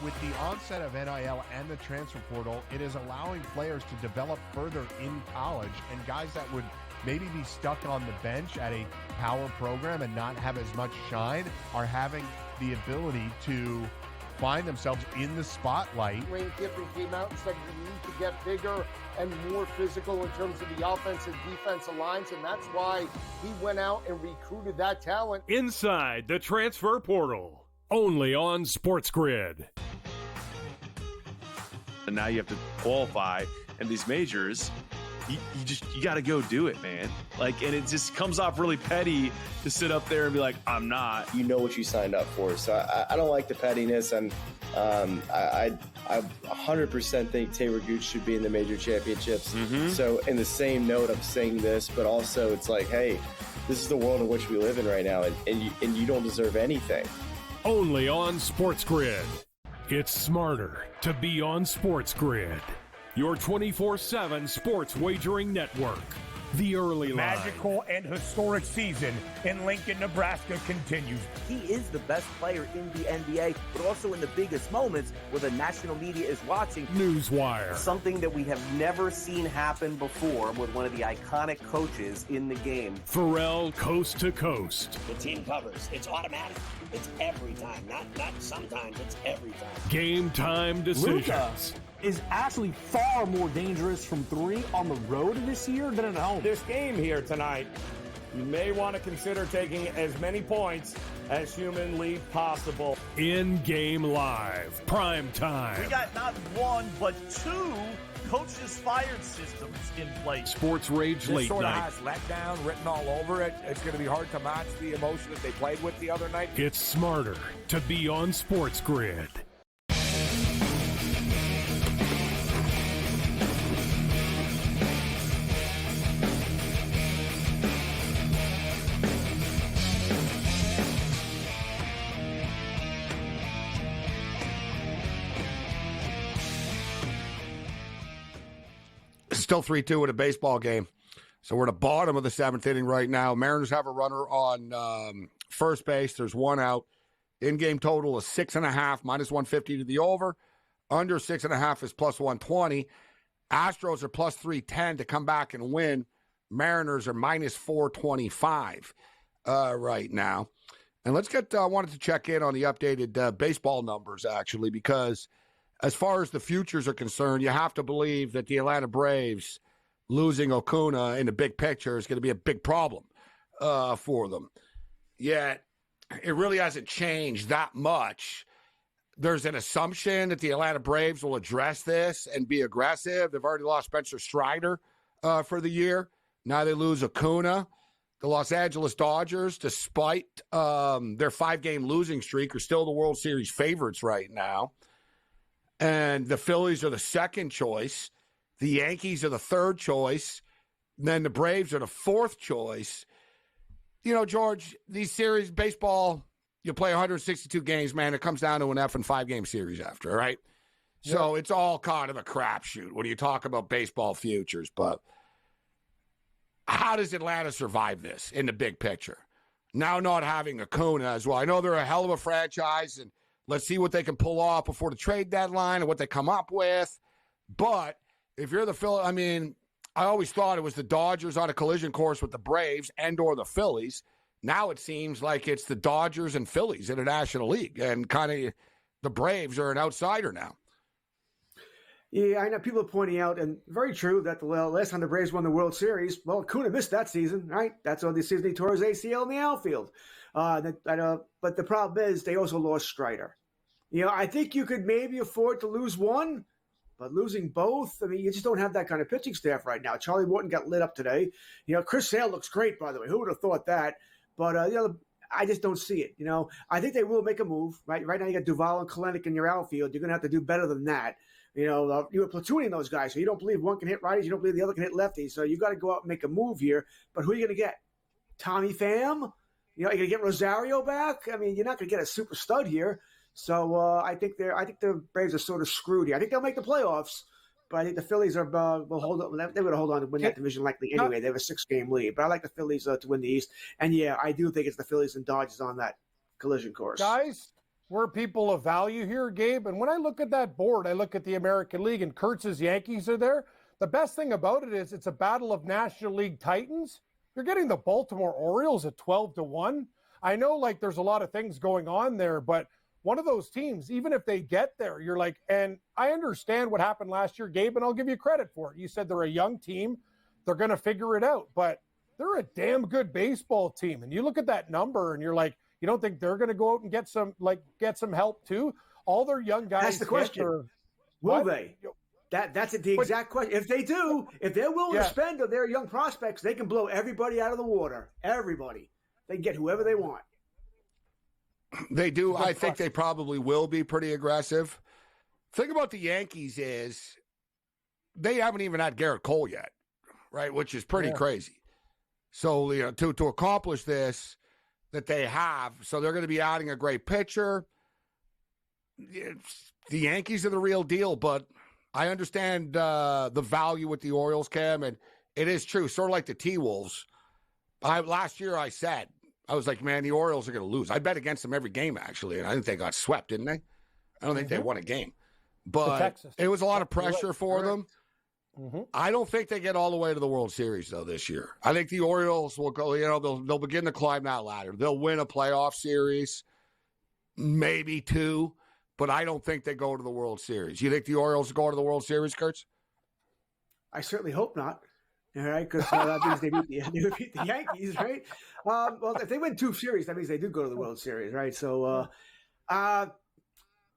With the onset of NIL and the transfer portal, it is allowing players to develop further in college, and guys that would maybe be stuck on the bench at a power program and not have as much shine are having the ability to find themselves in the spotlight. Lane Kiffin came out and said we need to get bigger and more physical in terms of the offense and defensive lines, and that's why he went out and recruited that talent. Inside the transfer portal, only on SportsGrid. And now you have to qualify, and these majors, you got to go do it, man. And it just comes off really petty to sit up there and be like, I'm not. You know what you signed up for. So I don't like the pettiness, and I 100% think Taylor Gooch should be in the major championships. So in the same note, I'm saying this, but also it's like, hey, this is the world in which we live in right now, and you don't deserve anything. Only on SportsGrid. It's smarter to be on SportsGrid. Your 24/7 sports wagering network. The early line. Magical and historic season in Lincoln, Nebraska continues. He is the best player in the NBA, but also in the biggest moments where the national media is watching. Newswire. Something that we have never seen happen before with one of the iconic coaches in the game. Pharrell coast to coast. The team covers. It's automatic. It's every time. Not sometimes. It's every time. Game time decisions. Luka is actually far more dangerous from 3 on the road this year than at home. This game here tonight, you may want to consider taking as many points as humanly possible. In-game live. Prime time. We got not 1, but 2 coaches fired systems in place. SportsRage late sort of night. has letdown written all over it. It's going to be hard to match the emotion that they played with the other night. It's smarter to be on SportsGrid. Still 3-2 in a baseball game. So we're at the bottom of the 7th inning right now. Mariners have a runner on first base. There's 1 out. In-game total is 6.5, minus 150 to the over. Under 6.5 is plus 120. Astros are plus 310 to come back and win. Mariners are minus 425 right now. And let's get, I wanted to check in on the updated baseball numbers, actually, because as far as the futures are concerned, you have to believe that the Atlanta Braves losing Acuna in the big picture is going to be a big problem for them. Yet, it really hasn't changed that much. There's an assumption that the Atlanta Braves will address this and be aggressive. They've already lost Spencer Strider for the year. Now they lose Acuna. The Los Angeles Dodgers, despite their 5-game losing streak, are still the World Series favorites right now. And the Phillies are the second choice. The Yankees are the third choice. And then the Braves are the fourth choice. You know, George, these series, baseball, you play 162 games, man. It comes down to an F and 5-game series after, right? Yep. So it's all kind of a crapshoot when you talk about baseball futures. But how does Atlanta survive this in the big picture? Now not having Acuna as well. I know they're a hell of a franchise, and let's see what they can pull off before the trade deadline and what they come up with. But if you're the Phillies, I mean, I always thought it was the Dodgers on a collision course with the Braves and or the Phillies. Now it seems like it's the Dodgers and Phillies in the National League, and kind of the Braves are an outsider now. Yeah, I know people are pointing out, and very true, that the last time the Braves won the World Series, well, Acuna missed that season, right? That's on the season he tore his ACL in the outfield. But the problem is they also lost Strider. You know, I think you could maybe afford to lose one, but losing both, I mean, you just don't have that kind of pitching staff right now. Charlie Morton got lit up today. You know, Chris Sale looks great, by the way. Who would have thought that? But, you know, I just don't see it. You know, I think they will make a move, right? Right now you got Duvall and Kalenic in your outfield. You're going to have to do better than that. You know, you were platooning those guys, so you don't believe one can hit righties, you don't believe the other can hit lefties. So you got to go out and make a move here. But who are you going to get? Tommy Pham? You know, you're going to get Rosario back? I mean, you're not going to get a super stud here. So I think the Braves are sort of screwed here. I think they'll make the playoffs, but I think the Phillies will hold on. They're going to hold on to win that division likely anyway. They have a 6-game lead, but I like the Phillies to win the East. And yeah, I do think it's the Phillies and Dodgers on that collision course. Guys, we're people of value here, Gabe. And when I look at that board, I look at the American League and Kurtz's Yankees are there. The best thing about it is it's a battle of National League Titans. You're getting the Baltimore Orioles at 12-1. I know, like, there's a lot of things going on there, but one of those teams, even if they get there, you're like, and I understand what happened last year, Gabe, and I'll give you credit for it. You said they're a young team. They're going to figure it out, but they're a damn good baseball team. And you look at that number and you're like, you don't think they're going to go out and get some help too? All their young guys. That's the question. Will they? That's the exact question. If they do, if they're willing to spend on their young prospects, they can blow everybody out of the water. Everybody. They can get whoever they want. They do. I think they probably will be pretty aggressive. Thing about the Yankees is they haven't even had Garrett Cole yet, right? Which is pretty crazy. So, you know, to accomplish this that they have, so they're going to be adding a great pitcher. The Yankees are the real deal, but I understand the value with the Orioles, Cam, and it is true. Sort of like the T-Wolves. Last year I said, I was like, man, the Orioles are going to lose. I bet against them every game, actually, and I think they got swept, didn't they? I don't think they won a game. But it was a lot of pressure for them. I don't think they get all the way to the World Series, though, this year. I think the Orioles will go, you know, they'll begin to climb that ladder. They'll win a playoff series, maybe 2, but I don't think they go to the World Series. You think the Orioles go to the World Series, Kurtz? I certainly hope not. All right, because that means they would beat the Yankees, right? Well, if they win 2 series, that means they do go to the World Series, right? So,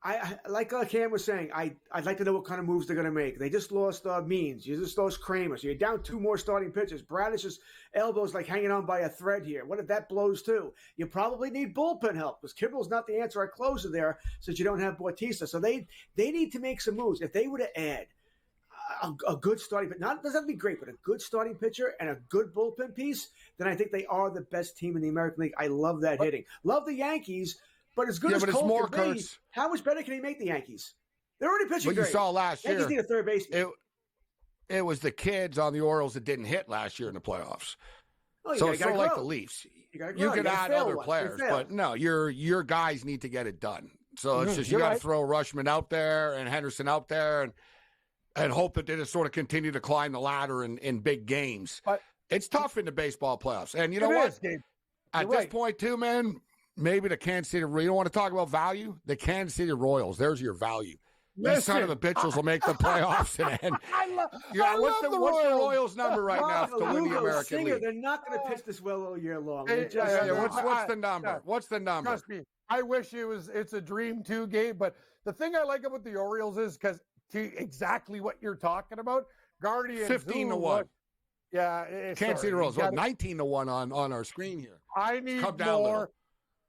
I like Cam was saying, I'd like to know what kind of moves they're going to make. They just lost Means. You just lost Kramer. So you're down 2 more starting pitchers. Bradish's elbow's like hanging on by a thread here. What if that blows too? You probably need bullpen help because Kimbrel's not the answer at closer there since you don't have Bautista. So they need to make some moves. If they were to add a good starting, but doesn't have to be great, but a good starting pitcher and a good bullpen piece, then I think they are the best team in the American League. I love that hitting. Love the Yankees. But as good as Cole can be, how much better can he make the Yankees? They're already pitching great. You saw last year. Yankees need a third baseman. It was the kids on the Orioles that didn't hit last year in the playoffs. Oh, so it's sort of like the Leafs. You can add other players, but no, your guys need to get it done. So it's just you got to throw Rushman out there and Henderson out there and hope that they just sort of continue to climb the ladder in big games. It's tough in the baseball playoffs. And you know what? At this point, too, man, maybe the Kansas City, you don't want to talk about value? The Kansas City Royals, there's your value. These son of the bitches will make the playoffs. And what's the Royals number right now to win the American League? They're not going to pitch this well all year long. What's the number? What's the number? Trust me, I wish it's a dream too, Gabe. But the thing I like about the Orioles is because exactly what you're talking about, Guardians 15-1. Yeah, Kansas City Royals. 19-1 on our screen here. I need more.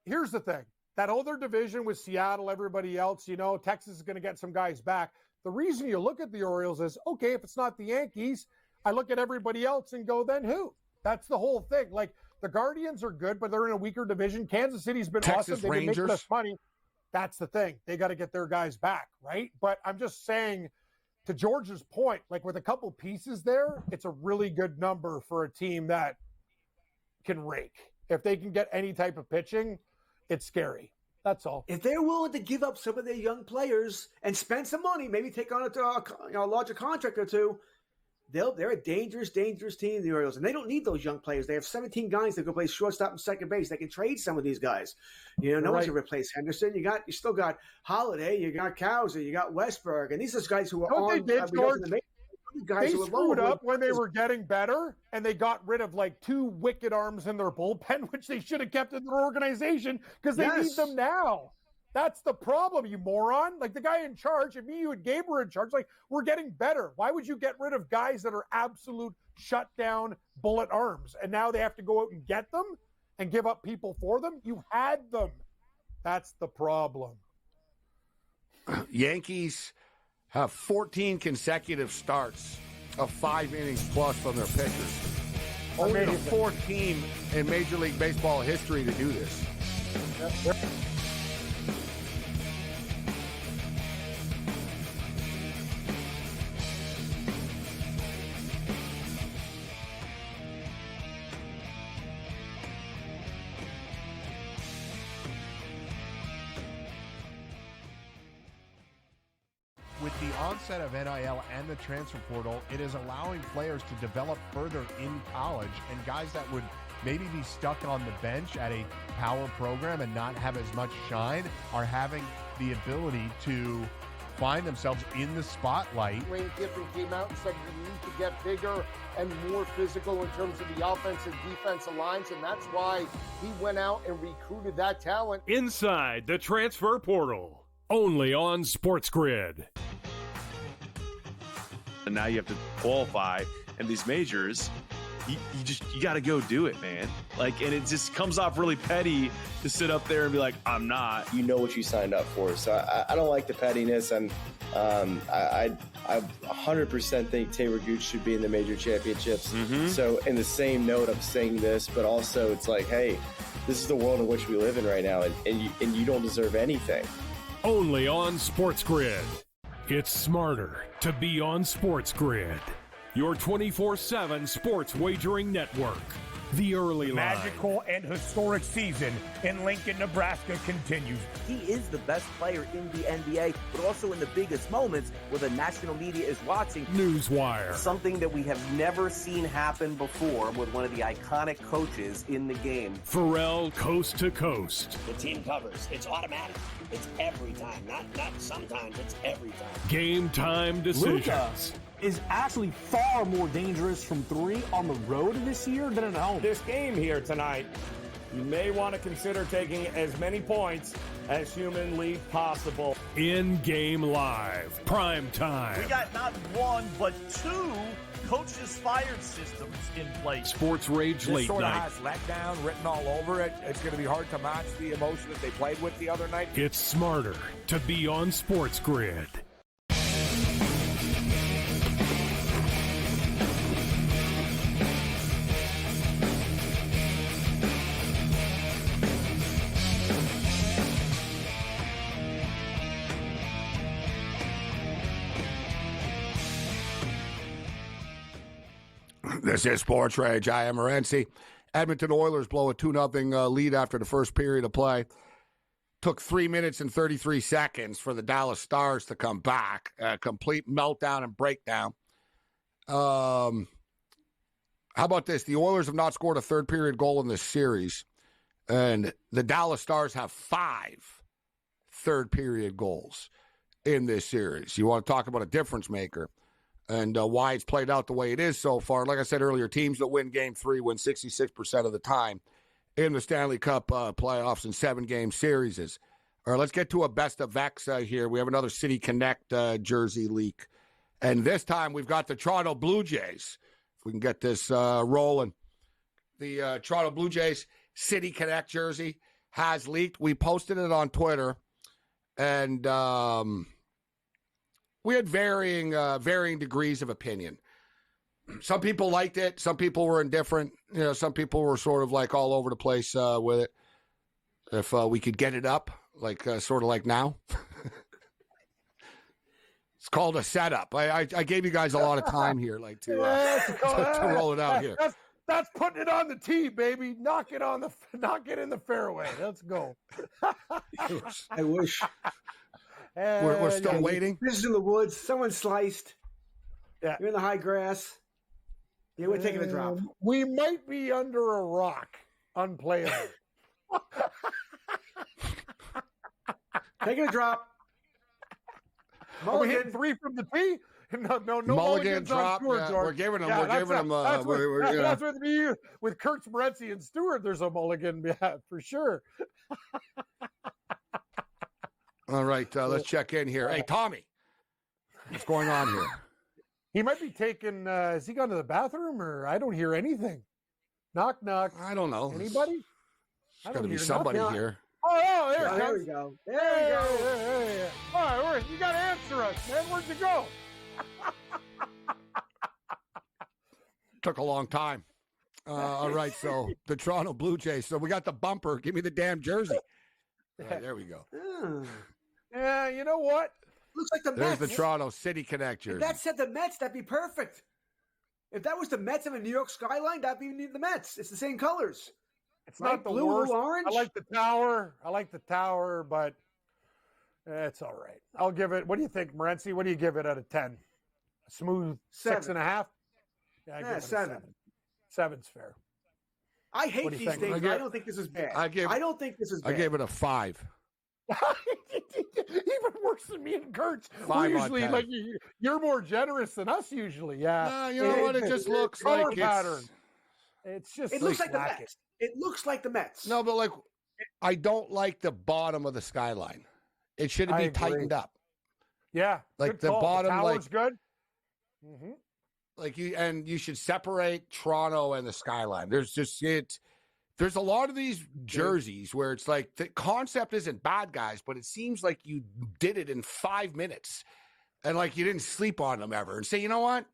Here's the thing. That other division with Seattle, everybody else, Texas is going to get some guys back. The reason you look at the Orioles is, okay, if it's not the Yankees, I look at everybody else and go, then who? That's the whole thing. Like, the Guardians are good, but they're in a weaker division. Kansas City's been Texas awesome. They've been making us money. That's the thing. They got to get their guys back, right? But I'm just saying, to George's point, like with a couple pieces there, it's a really good number for a team that can rake. If they can get any type of pitching, it's scary. That's all. If they're willing to give up some of their young players and spend some money, maybe take on a larger contract or two, they're a dangerous, dangerous team, the Orioles. And they don't need those young players. They have 17 guys that can play shortstop and second base. They can trade some of these guys. No one's going to replace Henderson. You still got Holiday, you got Cowser, you got Westberg, and these are guys who are They screwed up when they were getting better, and they got rid of like 2 wicked arms in their bullpen, which they should have kept in their organization because they need them now. That's the problem, you moron. Like the guy in charge, if you and Gabe were in charge, like we're getting better. Why would you get rid of guys that are absolute shutdown bullet arms? And now they have to go out and get them and give up people for them? You had them. That's the problem. Yankees have 14 consecutive starts of 5 innings plus from their pitchers. Only the 4th team in Major League Baseball history to do this. With the onset of NIL and the transfer portal, it is allowing players to develop further in college, and guys that would maybe be stuck on the bench at a power program and not have as much shine are having the ability to find themselves in the spotlight. Wayne Kiffin came out and said we need to get bigger and more physical in terms of the offensive defensive lines, and that's why he went out and recruited that talent. Inside the transfer portal, only on SportsGrid. And now you have to qualify, and these majors, you got to go do it, man. Like, and it just comes off really petty to sit up there and be like, I'm not. You know what you signed up for. So I don't like the pettiness, and I 100% think Taylor Gooch should be in the major championships. So in the same note, I'm saying this, but also it's like, hey, this is the world in which we live in right now, and you don't deserve anything. Only on SportsGrid. It's smarter to be on SportsGrid. Your 24/7 sports wagering network. The early magical and historic season in Lincoln, Nebraska continues. He is the best player in the NBA, but also in the biggest moments where the national media is watching. Newswire. Something that we have never seen happen before with one of the iconic coaches in the game. Pharrell coast to coast. The team covers. It's automatic. It's every time. Not sometimes. It's every time. Game time decisions. Luka is actually far more dangerous from 3 on the road this year than at home. This game here tonight, you may want to consider taking as many points as humanly possible. In-game live, prime time. We got not 1, but 2 coaches fired systems in place. SportsRage late This sort of night. has letdown written all over it. It's going to be hard to match the emotion that they played with the other night. It's smarter to be on SportsGrid. This is SportsRage. I am Morency. Edmonton Oilers blow a 2-0 lead after the first period of play. Took 3 minutes and 33 seconds for the Dallas Stars to come back. A complete meltdown and breakdown. How about this? The Oilers have not scored a third period goal in this series. And the Dallas Stars have 5 third-period goals in this series. You want to talk about a difference maker and why it's played out the way it is so far. Like I said earlier, teams that win Game 3 win 66% of the time in the Stanley Cup playoffs in 7-game series. All right, let's get to a best of X here. We have another City Connect jersey leak. And this time we've got the Toronto Blue Jays. If we can get this rolling. The Toronto Blue Jays City Connect jersey has leaked. We posted it on Twitter. And we had varying degrees of opinion. Some people liked it. Some people were indifferent. You know, some people were sort of like all over the place with it. If we could get it up, like sort of like now. It's called a setup. I gave you guys a lot of time here, like to roll it out here. That's putting it on the tee, baby. Knock it in the fairway. Let's go. I wish. We're still waiting. This is in the woods. Someone sliced. Yeah. You're in the high grass. Yeah, we're taking a drop. We might be under a rock. Unplayable. Taking a drop. Are we hitting 3 from the tee? No Mulligan drop. We're giving them. That's with me. With Kurtz, Morency, and Stewart, there's a mulligan, for sure. All right, let's check in here. Hey, Tommy, what's going on here? He might be taking. Has he gone to the bathroom, or I don't hear anything? Knock, knock. I don't know. Anybody? There's got to be somebody here. Oh, there it There comes. we go. Hey. All right, you got to answer us, man. Where'd you go? Took a long time. All right, so the Toronto Blue Jays. So we got the bumper. Give me the damn jersey. All right, there we go. Yeah, you know what? Looks like the There's Mets. the Toronto City Connect jersey. If that said the Mets, that'd be perfect. If that was the Mets and a New York skyline, that'd be the Mets. It's the same colors. It's not the blue, worst. orange. I like the tower, but it's all right. I'll give it. What do you think, Morency? What do you give it out of 10? A smooth 6.5? Yeah, I give it a 7. 7's fair. I hate these things. I don't think this is bad. I don't think this is bad. I gave it a 5. Even worse than me and Kurtz. 5 usually, on 10. like you're more generous than us usually. Yeah. No, you know what? It just looks like pattern. It's just. It looks like the Mets. It looks like the Mets. No, but like, I don't like the bottom of the skyline. It should be tightened up. Yeah, like the bottom, the like good. Mm-hmm. Like you should separate Toronto and the skyline. There's just There's a lot of these jerseys where it's like the concept isn't bad, guys, but it seems like you did it in 5 minutes and like you didn't sleep on them ever and say, you know what?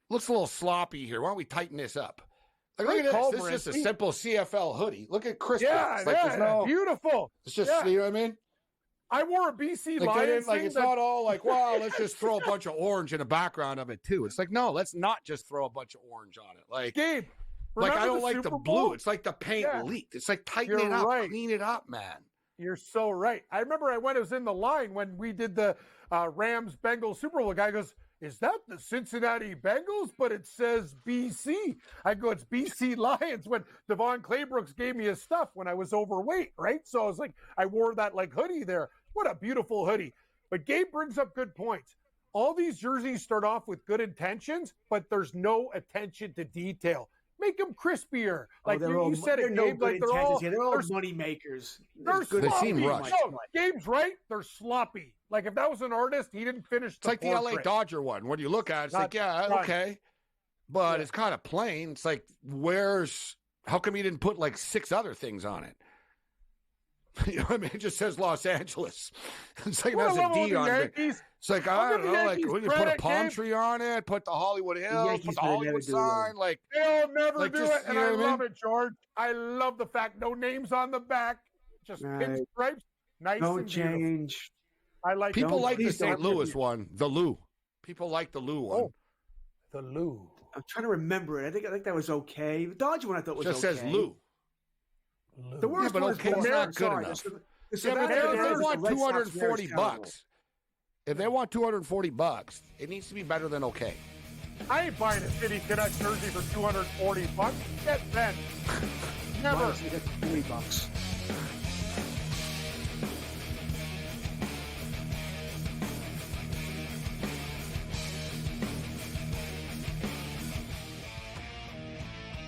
Looks a little sloppy here. Why don't we tighten this up? Like, look at this. This is just a simple CFL hoodie. Look at Chris. Yeah, beautiful. It's just, you know what I mean? I wore a BC like Lions like it's not all like, well, let's just throw a bunch of orange in the background of it too. It's like, no, let's not just throw a bunch of orange on it. Like, Gabe, like I don't like the blue. It's like the paint leaked. It's like tighten it up, clean it up, man. You're so right. I remember I was in the line when we did the Rams Bengals Super Bowl. The guy goes, "Is that the Cincinnati Bengals?" But it says BC. I go, "It's BC Lions." When Devon Claybrooks gave me his stuff when I was overweight, right? So I was like, I wore that like hoodie there. What a beautiful hoodie. But Gabe brings up good points. All these jerseys start off with good intentions, but there's no attention to detail. Make them crispier. Like you said it, Gabe. Like they're all money makers. They're they seem rushed. No, Gabe's right. They're sloppy. Like if that was an artist, he didn't finish It's like the LA Dodger one. When you look at it, it's like, yeah, okay. But it's kind of plain. It's like, how come you didn't put like 6 other things on it? You know what I mean? It just says Los Angeles. It's like it has a D on it. It's like, I don't know, like when you put a palm tree on it, put the Hollywood Hills, put the Hollywood sign, like they'll never do it, and I love it, George. I love the fact no names on the back, just pinstripes, nice Don't and change. I like people like the St. Louis one, the Lou. People like the Lou one. The Lou. I'm trying to remember it. I think that was okay. The Dodger one I thought was just okay. says Lou. The worst but one okay, is not good enough. If they want $240, if they want $240, it needs to be better than okay. I ain't buying a City Connect jersey for $240. Get bent. Never. $20.